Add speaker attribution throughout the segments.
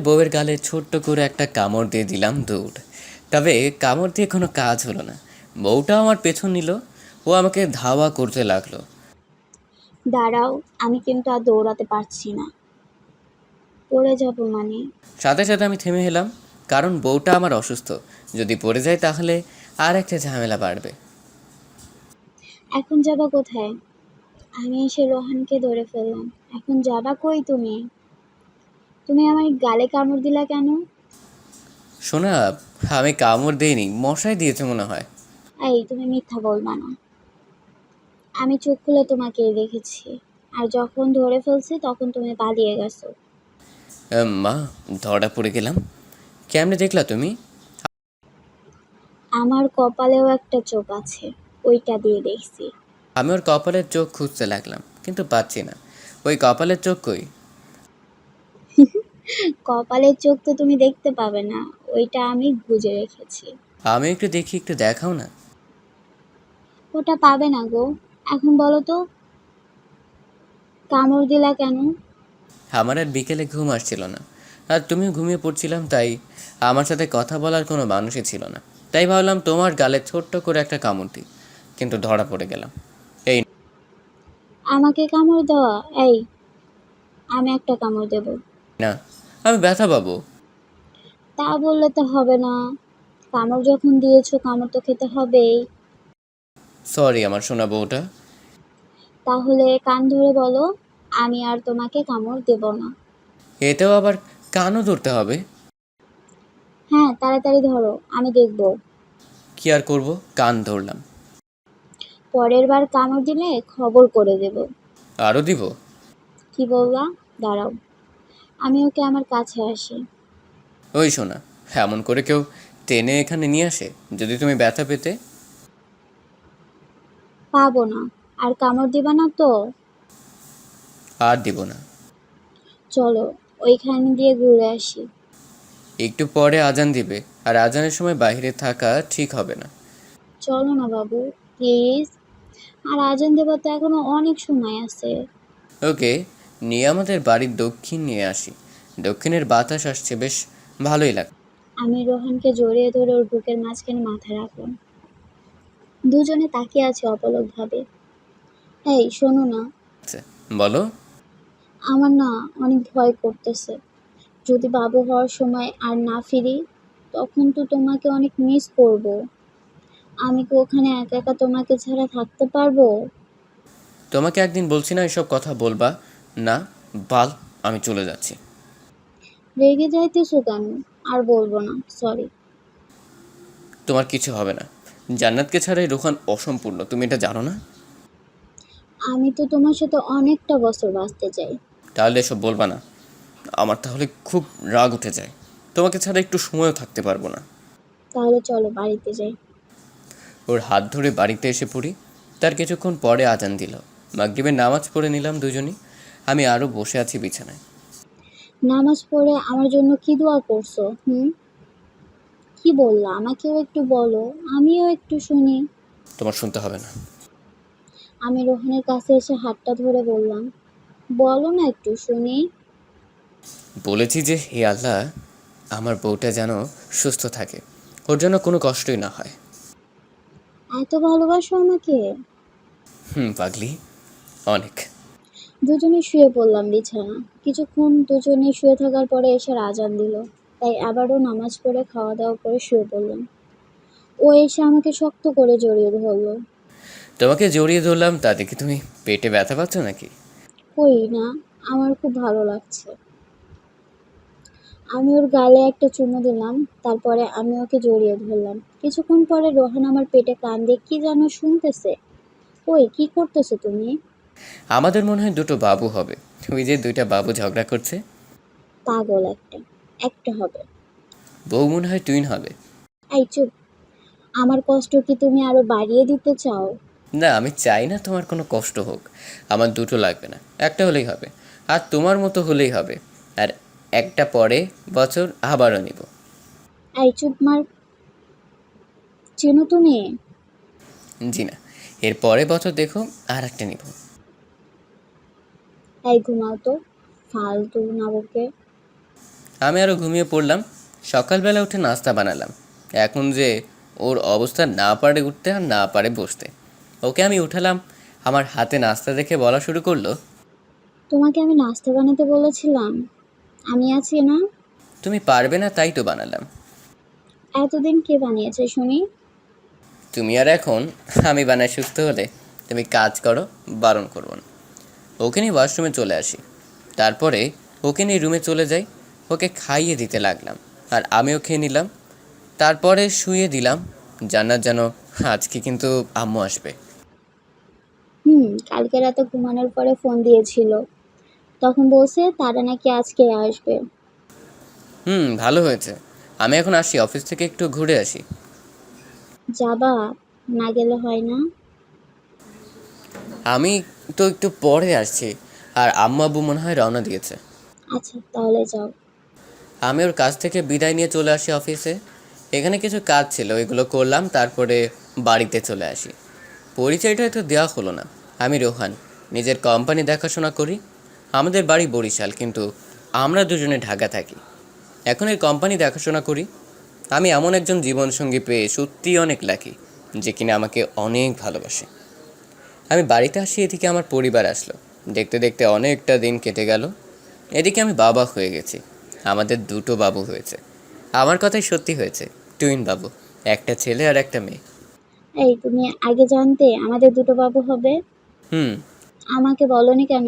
Speaker 1: বউয়ের গালে ছোট্ট করে একটা কামড় দিয়ে দিলাম দৌড়। তবে কামড় দিয়ে কোনো কাজ হলো না। বউটাও আমার পেছন নিল। ও আমাকে ধাওয়া করতে লাগলো।
Speaker 2: দাঁড়াও, আমি কিন্তু আর দৌড়াতে পারছি না, পড়ে যাবো মানে।
Speaker 1: সাথে সাথে আমি থেমে এলাম, কারণ বউটা আমার অসুস্থ। যদি পড়ে যায় তাহলে আর একটা ঝামেলা বাড়বে।
Speaker 2: এখন যাবা কোথায়? আমি এসে রোহানকে ধরে ফেললাম। এখন যাবা কই তুমি? তুমি আমার গালে কামড় দিলা কেন?
Speaker 1: শোনা, আমি কামড় দিইনি, মশাই দিয়েছে মনে হয়।
Speaker 2: এই, তুমি মিথ্যা বলবা না। আমি চোখ খুলে তোমাকেই দেখেছি, আর যখন ধরে ফেলছি তখন তুমি পালিয়ে গেছো।
Speaker 1: মা, ধরা পড়ে গেলাম। কেমনে দেখলা তুমি?
Speaker 2: আমার কপালেও একটা চোখ আছে, ওইটা দিয়ে দেখছি।
Speaker 1: আমি ওর কপালের চোখ খুঁজতে লাগলাম, কিন্তু পাচ্ছি না। ওই কপালের চোখ কই?
Speaker 2: কপালের চোখ তো তুমি দেখতে পাবে না, ওইটা আমি গুজে রেখেছি।
Speaker 1: আমি একটু দেখি, একটু দেখাও না।
Speaker 2: ওটা পাবে না গো। এখন বলো তো, কামড় দিলা কেন?
Speaker 1: আমার আর বিকেলে ঘুম আসছিল না, আর তুমিও ঘুমিয়ে পড়ছিলাম, তাই আমার সাথে কথা বলার কোনো মানুষই ছিল না। তাই ভাবলাম তোমার গালে ছোট্ট করে একটা কামড় দিই, কিন্তু ধরা পড়ে গেলাম। এই
Speaker 2: আমাকে কামড় দেওয়া? এই, আমি একটা কামড় দেব।
Speaker 1: না, আমি ব্যথা পাবো।
Speaker 2: তা বললে তো হবে না, কামড় যখন দিয়েছো কামড় তো খেতে হবেই।
Speaker 1: সরি আমার সোনা বউটা।
Speaker 2: তাহলে কান ধরে বলো, আমি আর তোমাকে কামড় দেব না।
Speaker 1: এতেও আবার কানও ধরতে হবে?
Speaker 2: হ্যাঁ, তাড়াতাড়ি ধরো, আমি দেখব।
Speaker 1: কি আর করব, কান ধরলাম।
Speaker 2: পরের বার কামড় দিলে খবর করে দেব।
Speaker 1: আরও দিব?
Speaker 2: কি বললা? দাঁড়াও, আমি ওকে আমার কাছে আসি।
Speaker 1: ওই শোনা, এমন করে কেউ টেনে এখানে নিয়ে আসে যদি তুমি ব্যথা পেতে?
Speaker 2: পাবো না। আর কামড় দিবা না তো?
Speaker 1: আর দিব না।
Speaker 2: চলো, ওইখান দিয়ে ঘুরে আসি।
Speaker 1: একটু পরে আজান দিবে, আর আজানের সময় বাইরে থাকা ঠিক হবে না।
Speaker 2: চলো না বাবু, প্লিজ। আর আজান দেবার তো এখনো অনেক সময় আছে।
Speaker 1: ওকে, নিয়ে আমাদের বাড়ির দক্ষিণ নিয়ে আসি। দক্ষিণের বাতাস আসছে, বেশ ভালোই লাগছে।
Speaker 2: আমি রোহানকে জড়িয়ে ধরে ওর বুকের মাঝখানে মাথা রাখলাম। দুজনে তাকিয়ে আছে অপলক ভাবে। এই শোনো না,
Speaker 1: বলো।
Speaker 2: আমার না অনেক ভয় করতেছে। যদি বাবু হওয়ার সময় আর না ফিরি, তখন তো তোমাকে অনেক মিস করব। আমি কি ওখানে একা একা তোমাকে ছাড়া থাকতে পারবো?
Speaker 1: তোমাকে একদিন বলছি না এসব কথা বলবা না? বাল, আমি চলে যাচ্ছি।
Speaker 2: রেগে যাইতেছো কেন? আর বলবো না, সরি।
Speaker 1: তোমার কিছু হবে না। জান্নাতকে ছাড়াই রোহান অসম্পূর্ণ, তুমি এটা জানো না?
Speaker 2: আমি তো তোমার সাথে অনেকটা বছর বাঁচতে চাই।
Speaker 1: তাহলে এসব বলবা না। আমার তাহলে খুব রাগ উঠে যায়। তোমাকে ছাড়া একটু সময়ও থাকতে পারবো না।
Speaker 2: তাহলে চলো বাড়িতে যাই।
Speaker 1: ওর হাত ধরে বাড়িতে এসে পড়ি। তার কিছুক্ষণ পরে আজান দিল। মাগরিবের নামাজ পড়ে নিলাম দুজনই। আমি আরও বসে আছি বিছানায়।
Speaker 2: নামাজ পড়ে আমার জন্য কি দোয়া করছো? কি বললা? আমাকেও একটু বলো, আমিও একটু শুনি।
Speaker 1: তোমার শুনতে হবে না।
Speaker 2: আমি রোহানের কাছে এসে হাতটা ধরে বললাম, বলো না একটু শুনি।
Speaker 1: বলেছি যে হে আল্লাহ, আমার বউটা যেন সুস্থ থাকে, ওর জন্য কোনো কষ্টই না হয়।
Speaker 2: এত ভালোবাসো আমাকে?
Speaker 1: পাগলি, অনেক।
Speaker 2: দুজনে শুয়ে পড়লাম বিছানা। কিছুক্ষণ দুজনে শুয়ে থাকার পরে এসে আজান দিল। তাই আবারও নামাজ পড়ে খাওয়া দাওয়া করে শুয়ে পড়লাম। ও এসে আমাকে শক্ত করে জড়িয়ে ধরলো।
Speaker 1: তোমাকে জড়িয়ে ধরলাম, তাতে কি তুমি পেটে ব্যথা পাচ্ছ নাকি?
Speaker 2: কই না, আমার খুব ভালো লাগছে। আমি ওর গালে একটা চুমু দিলাম, তারপরে আমি ওকে জড়িয়ে ধরলাম। কিছুক্ষণ পরে রোহান আমার পেটে কান দিয়ে কি যেন শুনতেছে। ওই কি করতেছো তুমি?
Speaker 1: আমাদের মনে হয় দুটো বাবু হবে। ওই যে দুইটা বাবু ঝগড়া করছে।
Speaker 2: পাগল একটা, একটা হবে।
Speaker 1: বউ মনে হয় টুইন হবে।
Speaker 2: এই চুপ। আমার কষ্ট কি তুমি আরো বাড়িয়ে দিতে চাও?
Speaker 1: না, আমি চাই না তোমার কোনো কষ্ট হোক। আমার দুটো লাগবে না, একটা হলেই হবে। আর তোমার মতো হলেই হবে। আর একটা পরে বছর আবারও নিব।
Speaker 2: এই চুপ মার। চেনো তুমি?
Speaker 1: জি না, এর পরে বছর দেখো আর একটা নিব।
Speaker 2: এই ঘুমাও তো, ফালতু না বকে।
Speaker 1: আমি আরও ঘুমিয়ে পড়লাম। সকালবেলা উঠে নাস্তা বানালাম। এখন যে ওর অবস্থা, না পারে উঠতে আর না পারে বসতে। ওকে আমি উঠালাম, আমার হাতে নাস্তা দেখে বলা শুরু করলো,
Speaker 2: তোমাকে আমি নাস্তা বানাতে বলেছিলাম, আমি আছি না?
Speaker 1: তুমি পারবে না তাই তো বানালাম।
Speaker 2: এতদিন কে বানিয়েছে শুনি?
Speaker 1: তুমি আর এখন আমি বানাই সুস্থ হলে তুমি কাজ করো, বারণ করবো না। ওকে নিয়ে ওয়াশরুমে চলে আসি। তারপরে ওকে নিয়ে রুমে চলে যাই। ওকে খাইয়ে দিতে লাগলাম আর আমিও খেয়ে নিলাম। তারপরে শুয়ে দিলাম। জান্নাত যেন আজকে কিন্তু আম্মু আসবে।
Speaker 2: কালকে রাতে ঘুমানোর পরে ফোন দিয়েছিল, তখন বলছে তারা নাকি আজকে আসবে।
Speaker 1: ভালো হয়েছে। আমি এখন আসি, অফিস থেকে একটু ঘুরে আসি।
Speaker 2: যাবা? না গেলে হয় না?
Speaker 1: আমি তো একটু পরে আসছি, আর আম্মু আব্বু মনে হয় রওনা দিয়েছে।
Speaker 2: আচ্ছা তাহলে যাও।
Speaker 1: আমি ওর কাছ থেকে বিদায় নিয়ে চলে আসি অফিসে। এখানে কিছু কাজ ছিল, এগুলো করলাম, তারপরে বাড়িতে চলে আসি। পরিচয়টা তো দেওয়া হলো না। আমি রোহান, নিজের কোম্পানি দেখাশোনা করি। আমাদের বাড়ি বরিশাল, কিন্তু আমরা দুজনে ঢাকা থাকি। এখন এই কোম্পানি দেখাশোনা করি। আমি এমন একজন জীবনসঙ্গী পেয়ে সত্যিই অনেক লাকি, যে কিনা আমাকে অনেক ভালোবাসে। আমি বাড়িতে আসি, এদিকে আমার পরিবার আসলো। দেখতে দেখতে অনেকটা দিন কেটে গেল। এদিকে আমি বাবা হয়ে গেছি। আমাদের দুটো বাবু হয়েছে। আমার কথাই সত্যি হয়েছে, টুইন বাবু, একটা ছেলে আর একটা মেয়ে।
Speaker 2: এই তুমি আগে জানতে আমাদের দুটো বাবু হবে?
Speaker 1: হুম
Speaker 2: আমাকে বলনি কেন?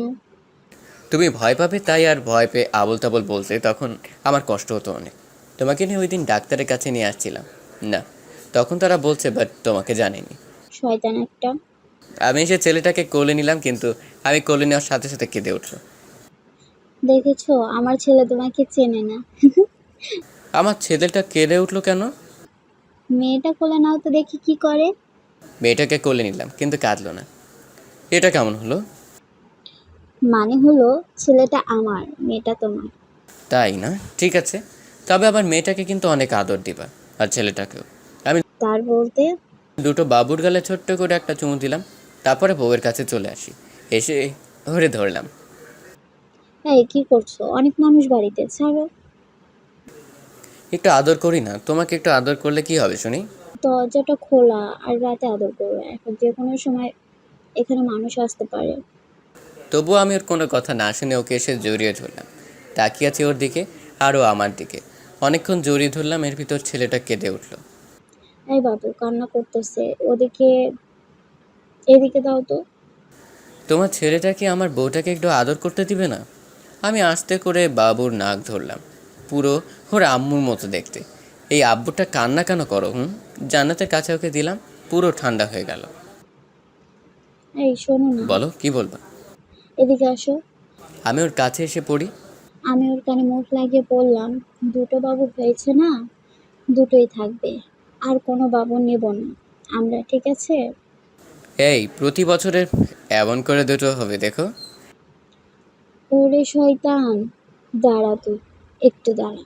Speaker 1: তুমি ভয় পাবে তাই আর ভয় পেয়ে আবল তাবল বলতে তখন আমার কষ্ট হতো অনেক। তোমাকে নিয়ে ওই দিন ডাক্তারের কাছে নিয়ে আসছিলাম না, তখন তারা বলছে, বাট তোমাকে জানিনি।
Speaker 2: শয়তান একটা।
Speaker 1: আমি সে ছেলেটাকে কোলে নিলাম, কিন্তু আমি কোলে নেওয়ার সাথে সাথে কেঁদে উঠলো।
Speaker 2: দেখেছো, আমার ছেলে তোমাকে চেনে না।
Speaker 1: আমার ছেলেটা কেঁদে উঠলো কেন?
Speaker 2: মেয়েটা কোলে নাও তো দেখি কি করে।
Speaker 1: মেয়েটাকে কোলে নিলাম কিন্তু কাঁদলো না। এটা কেমন হলো?
Speaker 2: মানে হলো ছেলেটা আমার, মেয়েটা তোমার।
Speaker 1: তাই না? ঠিক আছে, তবে আবার মেয়েটাকে কিন্তু অনেক আদর দিবা, আর ছেলেটাকেও। আমি
Speaker 2: তার বলতে?
Speaker 1: দুটো বাবুর গালে ছোট্ট করে একটা চুমু দিলাম। তারপরে বউয়ের কাছে চলে আসি। এসে ধরে ধরলাম।
Speaker 2: এই কি করছো? অনেক মানুষ বাড়িতে, ছাড়ো।
Speaker 1: একটু আদর করি না? তোমাকে একটু আদর করলে কি হবে শুনি?
Speaker 2: দরজাটা খোলা, আর রাতে আদর করবে, এখন যে কোনো সময় এখানে মানুষ আসতে পারে।
Speaker 1: তবুও আমি ওর কোনো কথা না শুনে ওকে এসে জড়িয়ে ধরলাম। তাকিয়ে আছি ওর দিকে, আরও আমার দিকে। অনেকক্ষণ জড়িয়ে ধরলাম, এর ভিতর ছেলেটা কেঁদে উঠল।
Speaker 2: এই বাবু কান্না করতেছে, ওদিকে, এদিকে দাও তো।
Speaker 1: তোমার ছেলেটা কি আমার বউটাকে একটু আদর করতে দিবে না? আমি আস্তে করে বাবুর নাক ধরলাম। পুরো ওর আম্মুর মতো দেখতে। এই আব্বুটা কান্না কেন করো? জান্নাতের কাছে ওকে দিলাম, পুরো ঠান্ডা হয়ে গেল।
Speaker 2: এই শোনো না,
Speaker 1: বলো, কি বলবা?
Speaker 2: এদিকে আসো।
Speaker 1: আমি ওর কাছে এসে পড়ি।
Speaker 2: আমি ওর কানে মুখ লাগিয়ে বললাম, দুটো বাবু হয়েছে না, দুটোই থাকবে, আর কোনো বাবু নেব না আমরা, ঠিক আছে?
Speaker 1: এই প্রতি বছরের এমন করে দুটো হবে দেখো।
Speaker 2: ওরে শয়তান, দাঁড়া তুই, একটু দাঁড়া।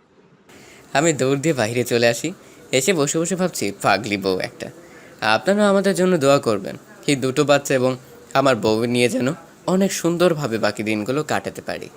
Speaker 1: আমি দৌড় দিয়ে বাইরে চলে আসি। এসে বসে বসে ভাবছি, পাগলি বউ একটা। আপনারা আমাদের জন্য দোয়া করবেন, এই দুটো বাচ্চা এবং আমার বউ নিয়ে যেন অনেক সুন্দরভাবে বাকি দিনগুলো কাটাতে পারি।